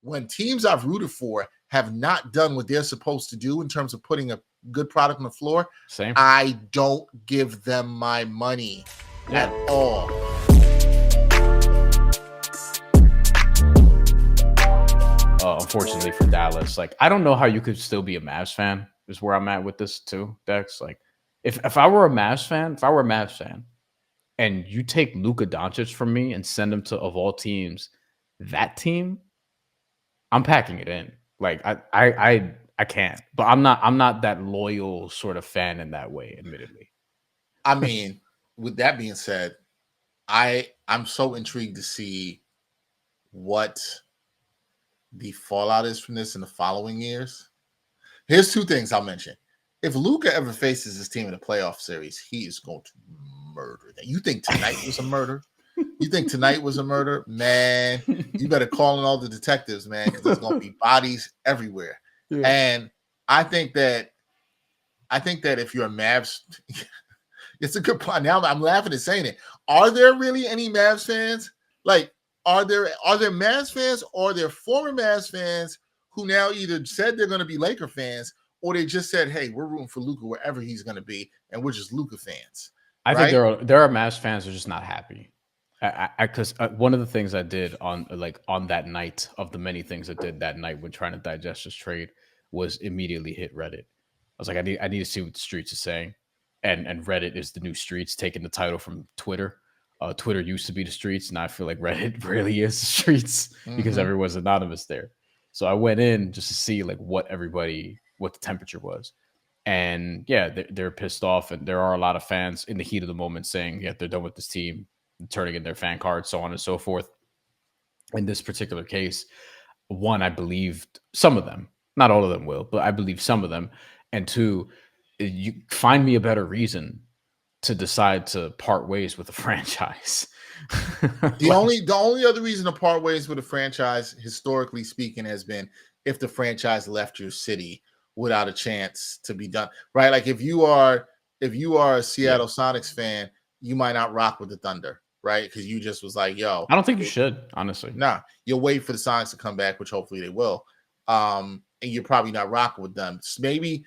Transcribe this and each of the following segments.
when teams I've rooted for have not done what they're supposed to do in terms of putting a good product on the floor, Same. I don't give them my money at all. Unfortunately for Dallas, like I don't know how you could still be a Mavs fan. Is where I'm at with this too, Dex. Like if I were a Mavs fan, and you take Luka Doncic from me and send him to, of all teams, that team, I'm packing it in. Like I can't, but I'm not that loyal sort of fan in that way, admittedly. I mean, with that being said, I'm so intrigued to see what the fallout is from this in the following years. Here's two things I'll mention. If Luka ever faces his team in a playoff series, he is going to murder them. You think tonight was a murder? You think tonight was a murder? Man, you better call in all the detectives, man, because there's going to be bodies everywhere. Yeah. And I think that if you're a Mavs, it's a good point. Now I'm laughing at saying it. Are there really any Mavs fans? Like, are there Mavs fans or are there former Mavs fans who now either said they're going to be Laker fans or they just said, hey, we're rooting for Luka wherever he's going to be, and we're just Luka fans? I think there are Mavs fans who are just not happy. Because one of the things I did on that night of the many things I did that night when trying to digest this trade was immediately hit Reddit. I was like, I need to see what the streets are saying, and Reddit is the new streets, taking the title from Twitter. Twitter used to be the streets, and I feel like Reddit really is the streets because everyone's anonymous there. So I went in just to see like what the temperature was. And yeah, they're pissed off. And there are a lot of fans in the heat of the moment saying, yeah, they're done with this team, turning in their fan cards, so on and so forth. In this particular case, one, I believed some of them, not all of them will, but I believe some of them. And two, you find me a better reason to decide to part ways with a franchise. The only other reason to part ways with a franchise, historically speaking, has been if the franchise left your city without a chance to be done. Right? Like if you are a Seattle Sonics fan, you might not rock with the Thunder, right? Because you just was like, yo. I don't think you should, honestly. Nah. You'll wait for the Sonics to come back, which hopefully they will. And you're probably not rocking with them. So maybe,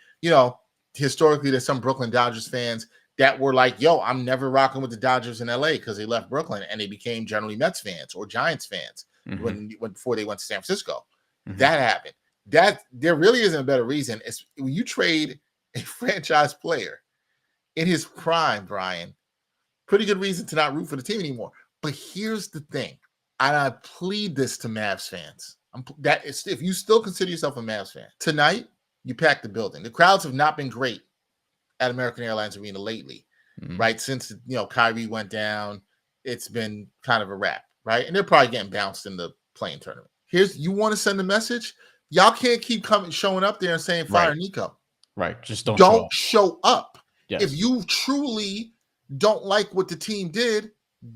historically there's some Brooklyn Dodgers fans that were like, yo, I'm never rocking with the Dodgers in LA because they left Brooklyn and they became generally Mets fans or Giants fans when before they went to San Francisco. That happened. That there really isn't a better reason. It's when you trade a franchise player in his prime, Brian, pretty good reason to not root for the team anymore. But here's the thing, and I plead this to Mavs fans. If you still consider yourself a Mavs fan, tonight you pack the building. The crowds have not been great at American Airlines Arena lately, right? Since Kyrie went down, it's been kind of a wrap, right? And they're probably getting bounced in the playing tournament. You want to send a message? Y'all can't keep showing up there and saying fire Nico. Right. Just don't show up. Yes. If you truly don't like what the team did,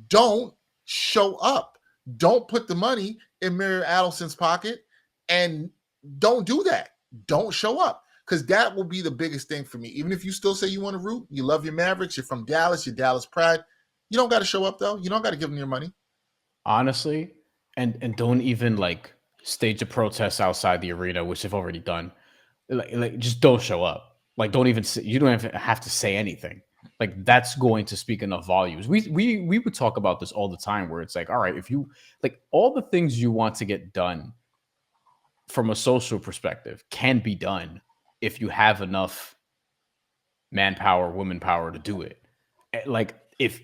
don't show up. Don't put the money in Mary Adelson's pocket and don't do that. Don't show up. Because that will be the biggest thing for me. Even if you still say you want to root, you love your Mavericks, you're from Dallas, you're Dallas pride, you don't got to show up, though. You don't got to give them your money. Honestly, and don't even, stage a protest outside the arena, which they've already done. Like just don't show up. Like, you don't even have to say anything. Like, that's going to speak enough volumes. We would talk about this all the time where it's like, all right, if you, all the things you want to get done from a social perspective can be done if you have enough manpower, woman power to do it. If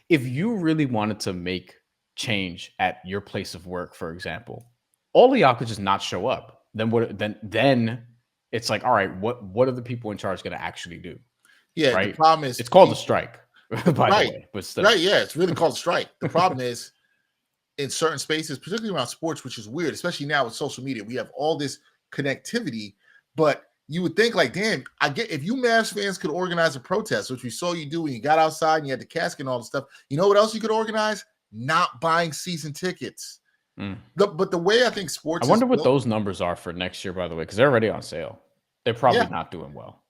you really wanted to make change at your place of work, for example, all of y'all could just not show up. Then it's like, all right, what are the people in charge going to actually do? Yeah, right? The problem is it's called a strike, by the way. But still. Right, yeah, it's really called a strike. The problem is in certain spaces, particularly around sports, which is weird, especially now with social media, we have all this connectivity. But you would think damn, if you Mavs fans could organize a protest, which we saw you do when you got outside and you had the casket and all the stuff, you know what else you could organize? Not buying season tickets. But the way I think sports, I wonder what those numbers are for next year, by the way, because they're already on sale. They're probably not doing well.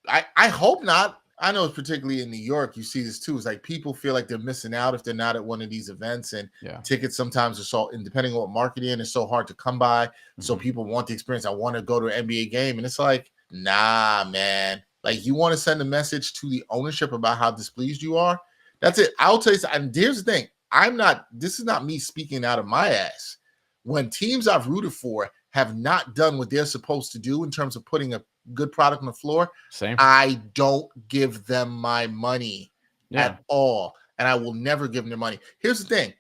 I hope not. I know particularly in New York, you see this too. It's like people feel like they're missing out if they're not at one of these events, and Yeah. tickets sometimes are so. And depending on what market you're in, it's so hard to come by. So Mhm. people want the experience. I want to go to an NBA game, and it's like, nah, man. Like you want to send a message to the ownership about how displeased you are. That's it. I'll tell you. And here's the thing. I'm not. This is not me speaking out of my ass. When teams I've rooted for have not done what they're supposed to do in terms of putting a good product on the floor, Same. I don't give them my money Yeah. at all. And I will never give them their money. Here's the thing.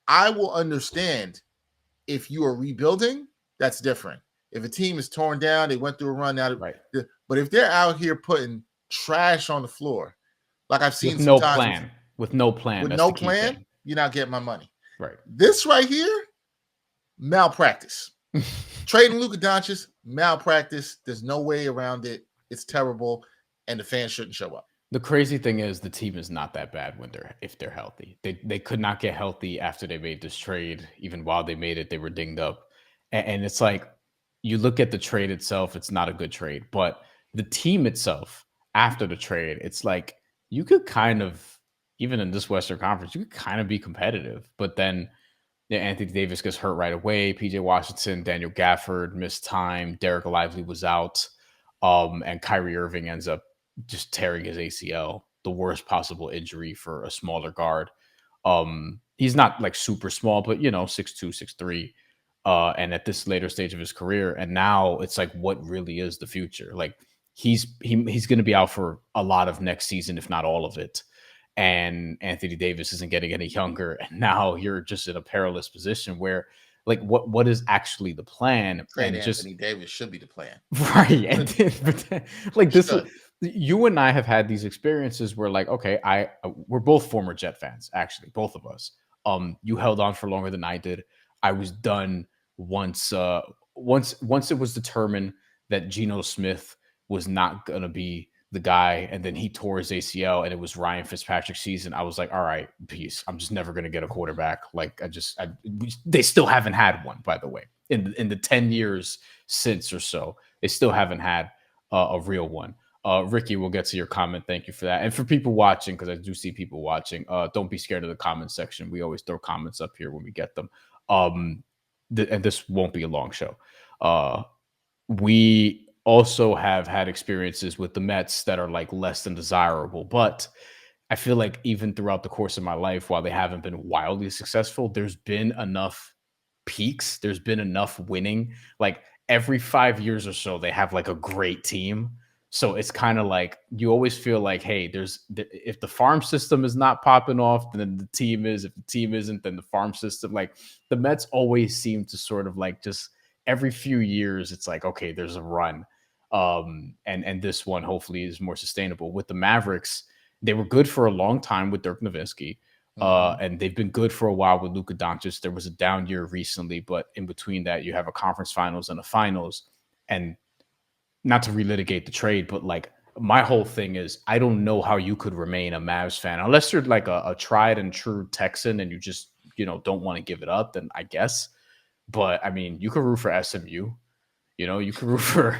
I will understand if you are rebuilding, that's different. If a team is torn down, they went through a run now. Right. But if they're out here putting trash on the floor, like I've seen With no sometimes plan. With no plan. with That's no the key plan, thing. you're not getting my money. Right. This right here, malpractice. Trading Luka Doncic, malpractice. There's no way around it. It's terrible, and the fans shouldn't show up. The crazy thing is the team is not that bad when they're healthy. They could not get healthy after they made this trade. Even while they made it, they were dinged up. And it's like you look at the trade itself, it's not a good trade. But the team itself, after the trade, it's like you could kind of, even in this Western Conference, you could kind of be competitive. But then Anthony Davis gets hurt right away. PJ Washington, Daniel Gafford missed time. Derek Lively was out. And Kyrie Irving ends up just tearing his ACL, the worst possible injury for a smaller guard. He's not like super small, but 6'2", 6'3". And at this later stage of his career, and now it's like, what really is the future? Like he's going to be out for a lot of next season, if not all of it. And Anthony Davis isn't getting any younger, and now you're just in a perilous position where, like, what is actually the plan? Trade And just Anthony Davis should be the plan. right, and then, like this, Should. you and I have had these experiences where, like, okay, we're both former Jet fans, actually, both of us. You held on for longer than I did. I was done once it was determined that Geno Smith was not gonna be the guy, and then he tore his ACL, and it was Ryan Fitzpatrick's season. I was like, all right, peace. I'm just never gonna get a quarterback. Like they still haven't had one, by the way, in the 10 years since or so. They still haven't had a real one. Ricky, we'll get to your comment. Thank you for that. And for people watching, because I do see people watching, don't be scared of the comment section. We always throw comments up here when we get them. And this won't be a long show. We also have had experiences with the Mets that are like less than desirable, but I feel like even throughout the course of my life, while they haven't been wildly successful, there's been enough peaks. There's been enough winning. Like every 5 years or so, they have like a great team. So it's kind of like you always feel like, hey, if the farm system is not popping off, then the team is. If the team isn't, then the farm system. Like the Mets always seem to sort of like just every few years, it's like, okay, there's a run. And this one hopefully is more sustainable. With the Mavericks, they were good for a long time with Dirk Nowitzki. And they've been good for a while with Luka Doncic. There was a down year recently, but in between that, you have a conference finals and a finals. And not to relitigate the trade, but like my whole thing is I don't know how you could remain a Mavs fan unless you're like a tried and true Texan and you just, don't want to give it up, then I guess. But I mean, you could root for SMU. You can root for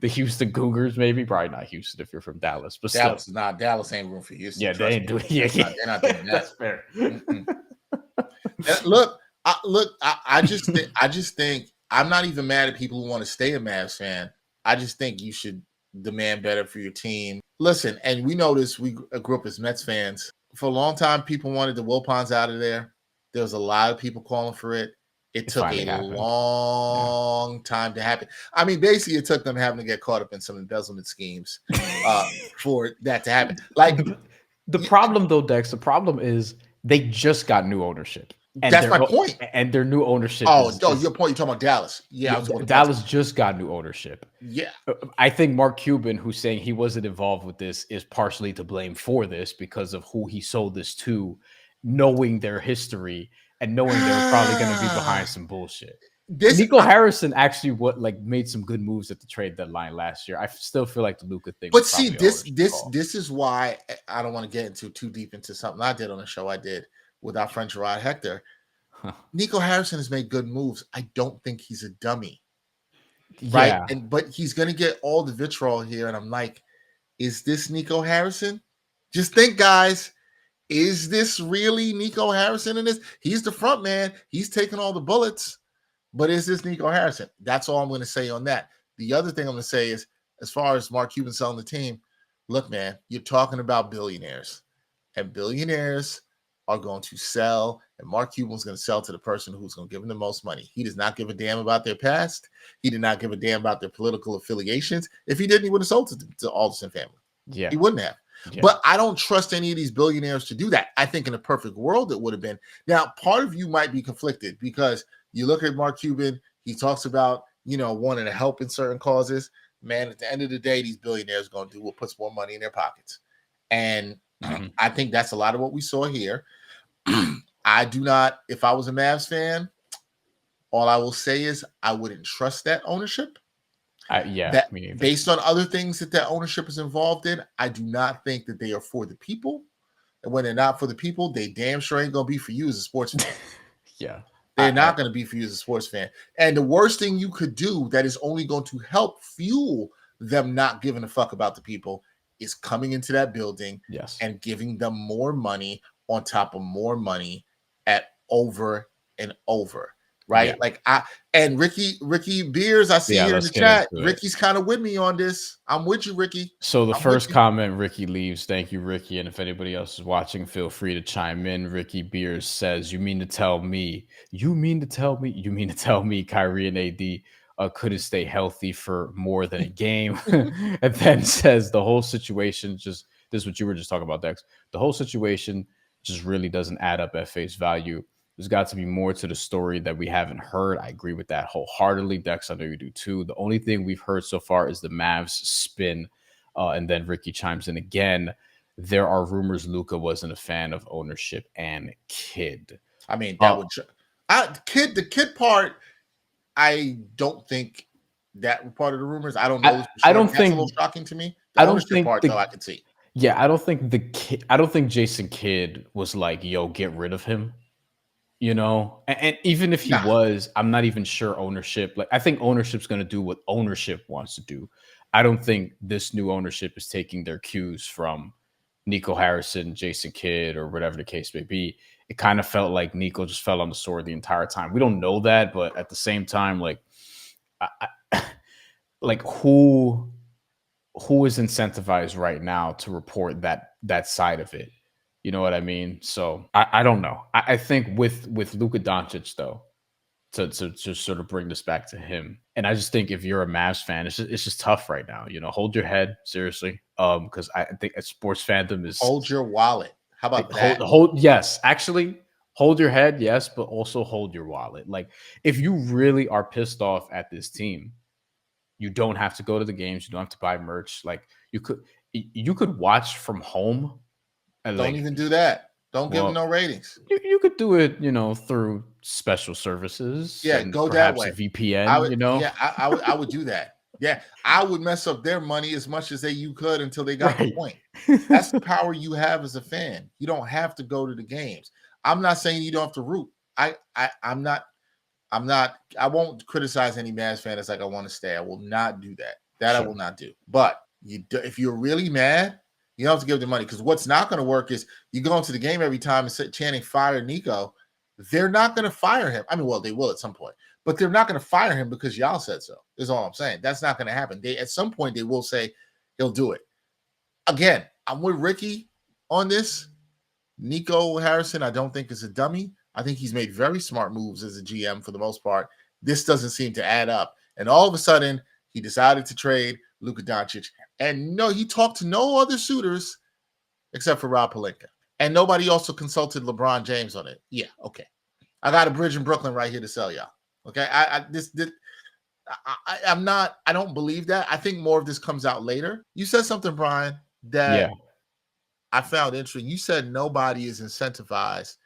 the Houston Cougars, maybe. Probably not Houston if you're from Dallas, but Dallas still. is not. Dallas ain't room for Houston. Yeah, they ain't doing. Yeah, they're not doing that. That's fair. Look, I just think I'm not even mad at people who want to stay a Mavs fan. I just think you should demand better for your team. Listen, and we know this. We grew up as Mets fans. For a long time, people wanted the Wilpons out of there. There was a lot of people calling for it. It took a long time to happen. I mean, basically, it took them having to get caught up in some embezzlement schemes for that to happen. Like the problem, though, Dex. The problem is they just got new ownership. And that's my point. And their new ownership. Your point. You're talking about Dallas. Yeah, Dallas just got new ownership. Yeah, I think Mark Cuban, who's saying he wasn't involved with this, is partially to blame for this because of who he sold this to, knowing their history and knowing they were probably going to be behind some bullshit. Nico Harrison actually made some good moves at the trade deadline last year. I still feel like the Luka thing. But see, this is why I don't want to get too deep into something I did on a show I did with our friend Gerard Hector. Nico Harrison has made good moves. I don't think he's a dummy. right? Yeah. But he's gonna get all the vitriol here, and I'm like, is this Nico Harrison? Just think, guys. Is this really Nico Harrison in this? He's the front man. He's taking all the bullets. But is this Nico Harrison? That's all I'm going to say on that. The other thing I'm going to say is, as far as Mark Cuban selling the team, look, man, you're talking about billionaires. And billionaires are going to sell, and Mark Cuban's going to sell to the person who's going to give him the most money. He does not give a damn about their past. He did not give a damn about their political affiliations. If he didn't, he would have sold to the Alderson family. Yeah. He wouldn't have. Yeah. But I don't trust any of these billionaires to do that. I think in a perfect world, it would have been. Now, part of you might be conflicted because you look at Mark Cuban, he talks about, wanting to help in certain causes. Man, at the end of the day, these billionaires are going to do what puts more money in their pockets. And I think that's a lot of what we saw here. I do not, if I was a Mavs fan, all I will say is I wouldn't trust that ownership. That based on other things that ownership is involved in, I do not think that they are for the people. And when they're not for the people, they damn sure ain't going to be for you as a sports fan. Yeah. They're not going to be for you as a sports fan. And the worst thing you could do that is only going to help fuel them not giving a fuck about the people is coming into that building and giving them more money on top of more money at over and over. Right. Yeah. Ricky Beers, I see here in the chat. Ricky's kind of with me on this. I'm with you, Ricky. So the first comment, Ricky leaves. Thank you, Ricky. And if anybody else is watching, feel free to chime in. Ricky Beers says, you mean to tell me Kyrie and AD couldn't stay healthy for more than a game? And then says the whole situation this is what you were just talking about, Dex. The whole situation just really doesn't add up at face value. There's got to be more to the story that we haven't heard. I agree with that wholeheartedly. Dex, I know you do too. The only thing we've heard so far is the Mavs spin. And then Ricky chimes in again. There are rumors Luka wasn't a fan of ownership and Kid. I mean, that the Kid part, I don't think that part of the rumors. I don't know. I don't think that's a little shocking to me. The ownership part, though, I could see. Yeah, I don't think Jason Kidd was like, yo, get rid of him. And even if he was, I'm not even sure ownership. I think ownership's going to do what ownership wants to do. I don't think this new ownership is taking their cues from Nico Harrison, Jason Kidd, or whatever the case may be. It kind of felt like Nico just fell on the sword the entire time. We don't know that, but at the same time, who is incentivized right now to report that side of it? You know what I mean? So I don't know. I think with Luka Doncic, though, to sort of bring this back to him, and I just think if you're a Mavs fan, it's just tough right now. Hold your head, seriously, because I think sports fandom is hold your wallet. How about that? Yes, actually, hold your head, yes, but also hold your wallet. If you really are pissed off at this team, you don't have to go to the games. You don't have to buy merch. You could watch from home. Don't even do that. Don't give them no ratings. You could do it, through special services. Yeah, go that way. A VPN. I would do that. Yeah, I would mess up their money as much as you could until they got the point. That's the power you have as a fan. You don't have to go to the games. I'm not saying you don't have to root. I'm not. I won't criticize any Mavs fan that's like, I want to stay. I will not do that. I will not do. But if you're really mad, you don't have to give them money, because what's not going to work is you go into the game every time and chanting fire Nico. They're not going to fire him. I mean, well, they will at some point, but they're not going to fire him because y'all said so, is all I'm saying. That's not going to happen. At some point, they will say he'll do it. Again, I'm with Ricky on this. Nico Harrison, I don't think is a dummy. I think he's made very smart moves as a GM for the most part. This doesn't seem to add up. And all of a sudden, he decided to trade Luka Doncic. And no, he talked to no other suitors except for Rob Pelinka. And nobody also consulted LeBron James on it. Yeah, okay. I got a bridge in Brooklyn right here to sell y'all. Okay. I don't believe that. I think more of this comes out later. You said something, Brian, that I found interesting. You said nobody is incentivized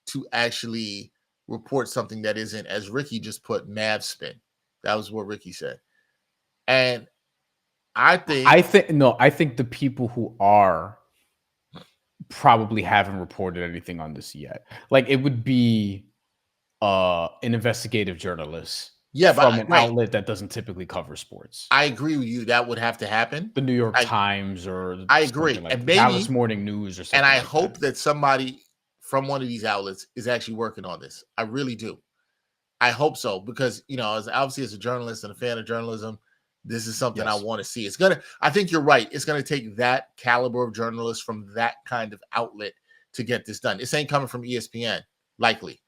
to actually report something that isn't, as Ricky just put, Mav spin. That was what Ricky said. And I think the people who are probably haven't reported anything on this yet. It would be an investigative journalist Yeah, from but an right. outlet that doesn't typically cover sports. I agree with you. That would have to happen. The New York I Times or I something agree. like And the Dallas maybe, Morning News or and something I like that. hope that somebody from one of these outlets is actually working on this. I really do. I hope so, because as obviously as a journalist and a fan of journalism, this is something I Yes. want to see. I think you're right. It's gonna take that caliber of journalist from that kind of outlet to get this done. This ain't coming from ESPN, likely,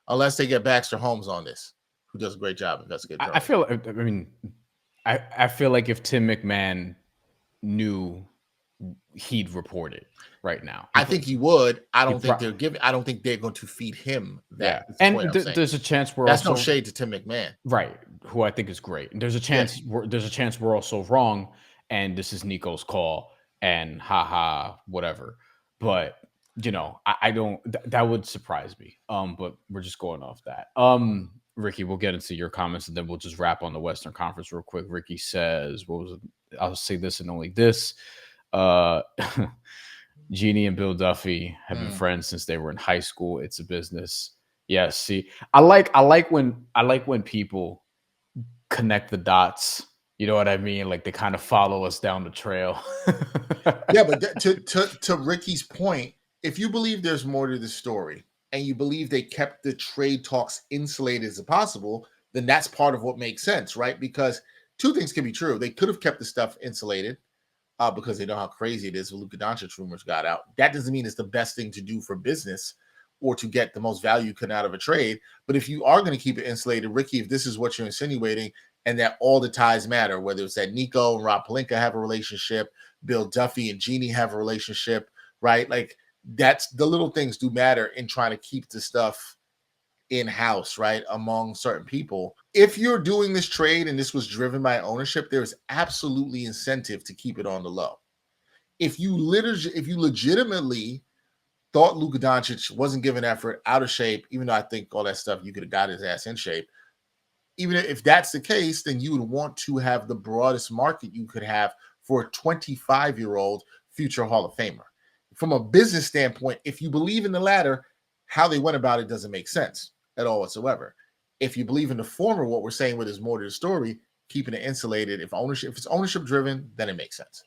unless they get Baxter Holmes on this, who does a great job investigating I journalism. feel. I mean, I feel like if Tim McMahon knew, he'd report it right now. I think he would. He I don't think they're going to feed him yeah, that. That's the point and I'm saying. there's a chance we're That's no also shade to Tim McMahon. right, who I think is great. And Yeah. there's a chance we're also wrong, and this is Nico's call, and haha, whatever. But I don't. That would surprise me. But we're just going off that. Ricky, we'll get into your comments, and then we'll just wrap on the Western Conference real quick. Ricky says, "What was it? I'll say this and only this." Uh, Jeannie and Bill Duffy have been friends since they were in high school. It's a business. Yes. See, I like when people connect the dots. You know what I mean? Like they kind of follow us down the trail. Yeah, but to Ricky's point, if you believe there's more to the story and you believe they kept the trade talks insulated as possible, then that's part of what makes sense, right? Because two things can be true. They could have kept the stuff insulated because they know how crazy it is. The Luka Doncic rumors got out. That doesn't mean it's the best thing to do for business or to get the most value you can out of a trade. But if you are going to keep it insulated, Ricky, if this is what you're insinuating, and that all the ties matter, whether it's that Nico and Rob Pelinka have a relationship, Bill Duffy and Jeannie have a relationship, right? Like that's the little things do matter in trying to keep the stuff in-house, right, among certain people. If you're doing this trade and this was driven by ownership, there's absolutely incentive to keep it on the low. If you legitimately thought Luka Doncic wasn't giving effort, out of shape, even though I think all that stuff you could have got his ass in shape, even if that's the case, then you would want to have the broadest market you could have for a 25-year-old future Hall of Famer. From a business standpoint, if you believe in the latter, how they went about it doesn't make sense at all whatsoever. If you believe in the former, what we're saying with is more to the story, keeping it insulated. If it's ownership driven, then it makes sense.